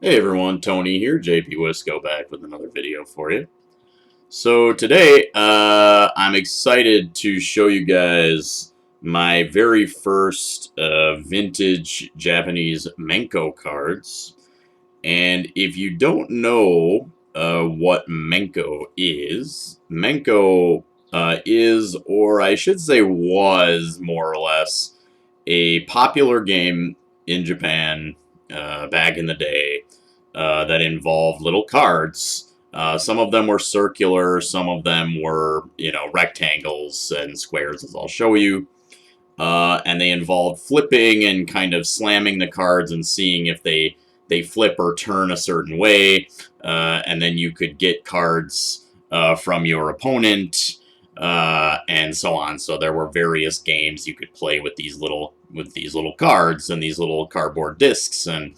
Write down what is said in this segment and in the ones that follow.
Hey everyone, Tony here, JP Wisco back with another video for you. So today, I'm excited to show you guys my very first vintage Japanese Menko cards. And if you don't know what Menko is, or I should say was, more or less, a popular game in Japan back in the day that involved little cards. Some of them were circular, some of them were, rectangles and squares, as I'll show you. And they involved flipping and kind of slamming the cards and seeing if they flip or turn a certain way, and then you could get cards from your opponent, and so on. So there were various games you could play with these little cards and these little cardboard discs. And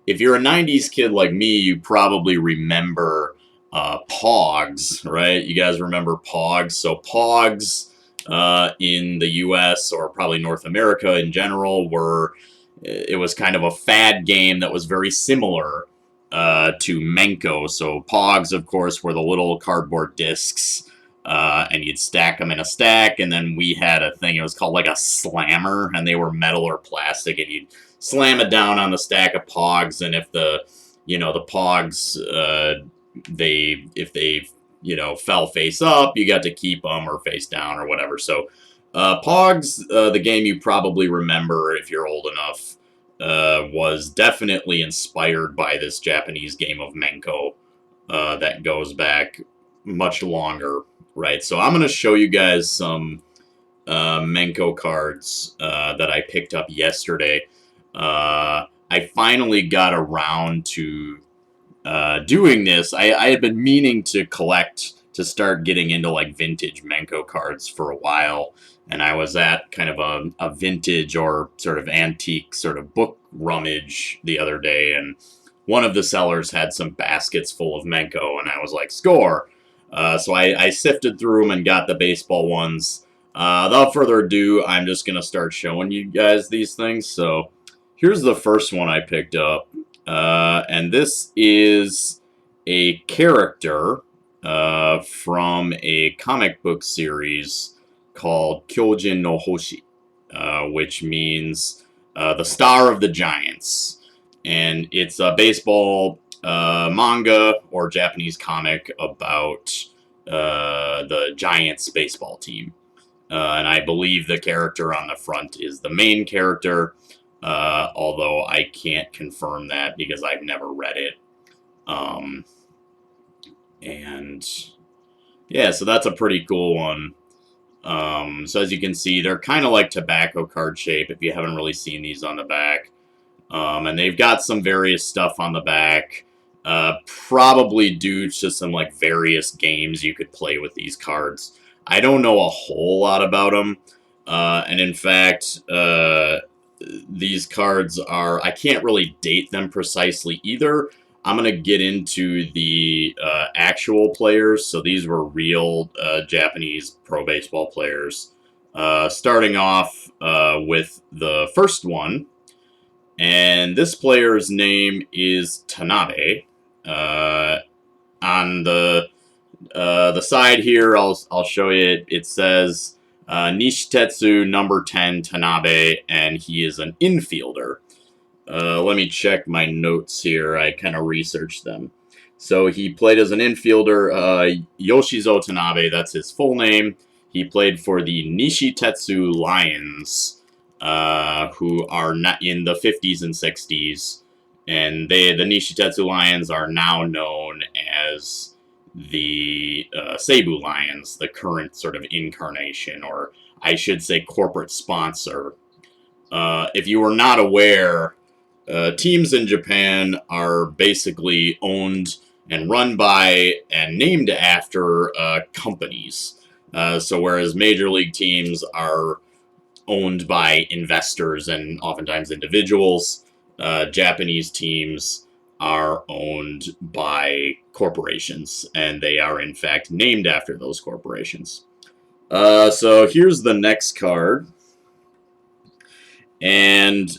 if you're a '90s kid like me, you probably remember Pogs, right? You guys remember Pogs? So Pogs in the U.S. or probably North America in general it was kind of a fad game that was very similar to Menko. So Pogs, of course, were the little cardboard discs, and you'd stack them in a stack. And then we had a thing; it was called like a slammer, and they were metal or plastic, and you'd slam it down on the stack of Pogs. And if the Pogs, if they fell face up, you got to keep them, or face down, or whatever. So, Pogs, the game you probably remember if you're old enough, was definitely inspired by this Japanese game of Menko that goes back much longer, right? So I'm going to show you guys some Menko cards that I picked up yesterday. I finally got around to doing this. I had been meaning to start getting into like vintage Menko cards for a while, and I was at kind of a vintage or sort of antique sort of book rummage the other day, and one of the sellers had some baskets full of Menko, and I was like, score! So I sifted through them and got the baseball ones. Without further ado, I'm just going to start showing you guys these things. So here's the first one I picked up. And this is a character from a comic book series called Kyojin no Hoshi, which means the Star of the Giants. And it's a baseball manga or Japanese comic about the Giants baseball team. And I believe the character on the front is the main character, although I can't confirm that because I've never read it. Um, and yeah, so that's a pretty cool one. So as you can see, they're kind of like tobacco card shape if you haven't really seen these on the back. And they've got some various stuff on the back, probably due to some like various games you could play with these cards. I don't know a whole lot about them, and in fact, these cards are, I can't really date them precisely either. I'm going to get into the actual players. So these were real Japanese pro baseball players. Starting off with the first one. And this player's name is Tanabe. On the side here, I'll show you. It says Nishitetsu number 10 Tanabe, and he is an infielder. Let me check my notes here. I kind of researched them. So he played as an infielder. Yoshizo Tanabe, that's his full name. He played for the Nishitetsu Lions, who are not in the 50s and 60s. And the Nishitetsu Lions are now known as the Seibu Lions, the current sort of incarnation, or I should say corporate sponsor. If you were not aware, teams in Japan are basically owned and run by and named after companies. So whereas major league teams are owned by investors and oftentimes individuals, Japanese teams are owned by corporations, and they are in fact named after those corporations. So here's the next card. And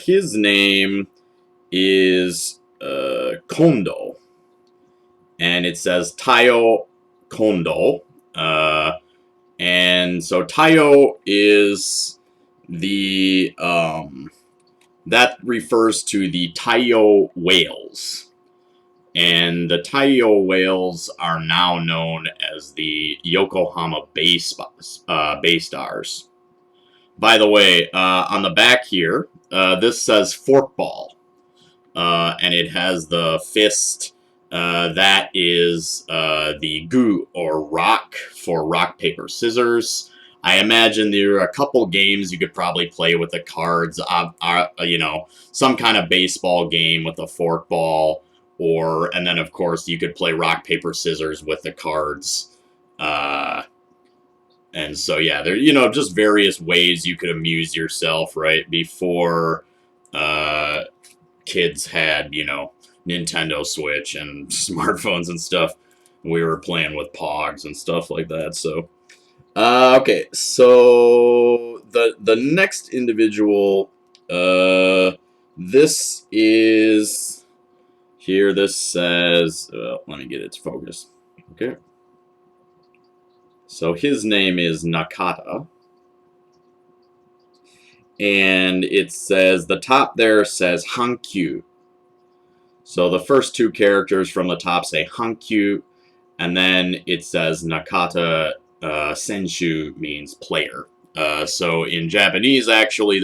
his name is Kondo. And it says Tayo Kondo. And so Tayo is the that refers to the Tayo whales. And the Tayo whales are now known as the Yokohama Bay Stars. By the way, on the back here, this says forkball. And it has the fist. That is the gu, or rock, for rock, paper, scissors. I imagine there are a couple games you could probably play with the cards. You know, some kind of baseball game with a forkball, and then of course you could play rock, paper, scissors with the cards. And so yeah, there, you know, just various ways you could amuse yourself, right? Before kids had, you know, Nintendo Switch and smartphones and stuff. We were playing with Pogs and stuff like that. So, okay, so the next individual, this is here. This says, let me get its focus. Okay, so his name is Nakata. And it says, the top there says Hankyu. So the first two characters from the top say Hankyu, and then it says Nakata Senshu means player. So in Japanese, actually,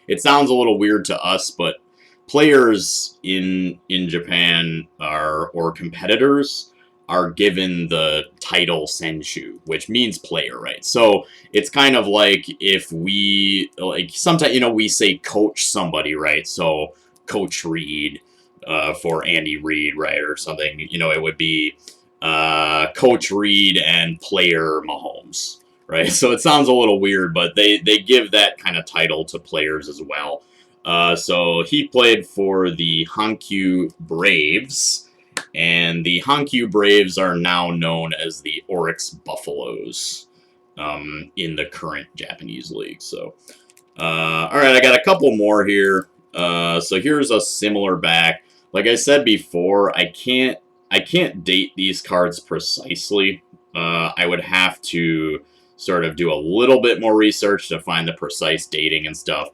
it sounds a little weird to us, but players in Japan or competitors are given the title Senshu, which means player, right? So it's kind of like if we, like, sometimes, you know, we say coach somebody, right? So Coach Reed, for Andy Reid, right, or something, you know, it would be Coach Reed and player Mahomes, right? So it sounds a little weird, but they give that kind of title to players as well. So he played for the Hankyu Braves, and the Hankyu Braves are now known as the Oryx Buffaloes in the current Japanese league. So, all right, I got a couple more here. So here's a similar back. Like I said before, I can't date these cards precisely. I would have to sort of do a little bit more research to find the precise dating and stuff.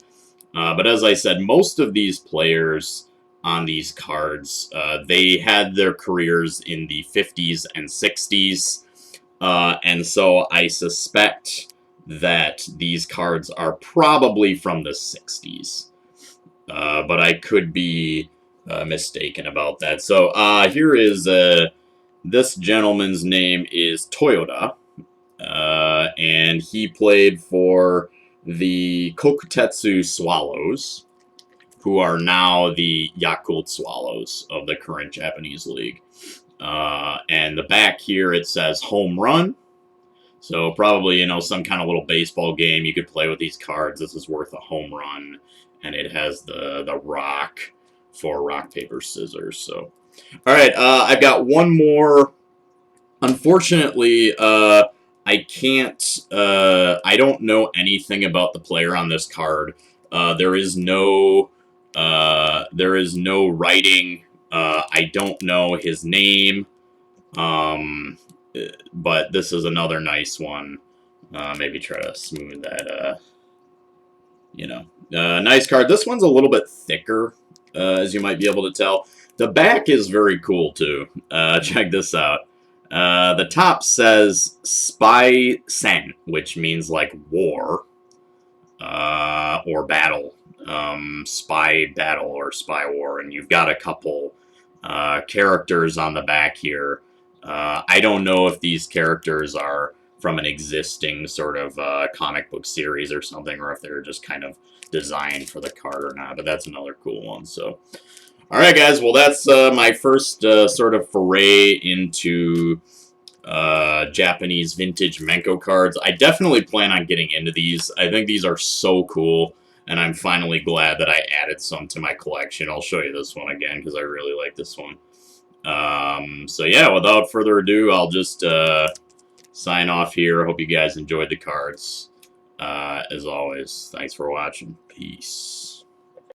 But as I said, most of these players on these cards, they had their careers in the 50s and 60s. And so I suspect that these cards are probably from the 60s. But I could be mistaken about that. So here is this gentleman's name is Toyoda, and he played for the Kokutetsu Swallows, who are now the Yakult Swallows of the current Japanese league. And the back here, it says home run. So probably, you know, some kind of little baseball game you could play with these cards. This is worth a home run. And it has the rock for rock, paper, scissors. So, all right, I've got one more. Unfortunately, I can't, I don't know anything about the player on this card. There is no writing. I don't know his name. But this is another nice one. Maybe try to smooth that, you know. Nice card. This one's a little bit thicker, as you might be able to tell. The back is very cool, too. Check this out. The top says Spy Sen, which means, like, war, or battle. Spy battle or spy war. And you've got a couple characters on the back here. I don't know if these characters are from an existing sort of comic book series or something, or if they're just kind of designed for the card or not, but that's another cool one. So, all right, guys, well, that's my first sort of foray into Japanese vintage Menko cards. I definitely plan on getting into these. I think these are so cool, and I'm finally glad that I added some to my collection. I'll show you this one again, because I really like this one. So yeah, without further ado, I'll just sign off here. Hope you guys enjoyed the cards. As always, thanks for watching. Peace.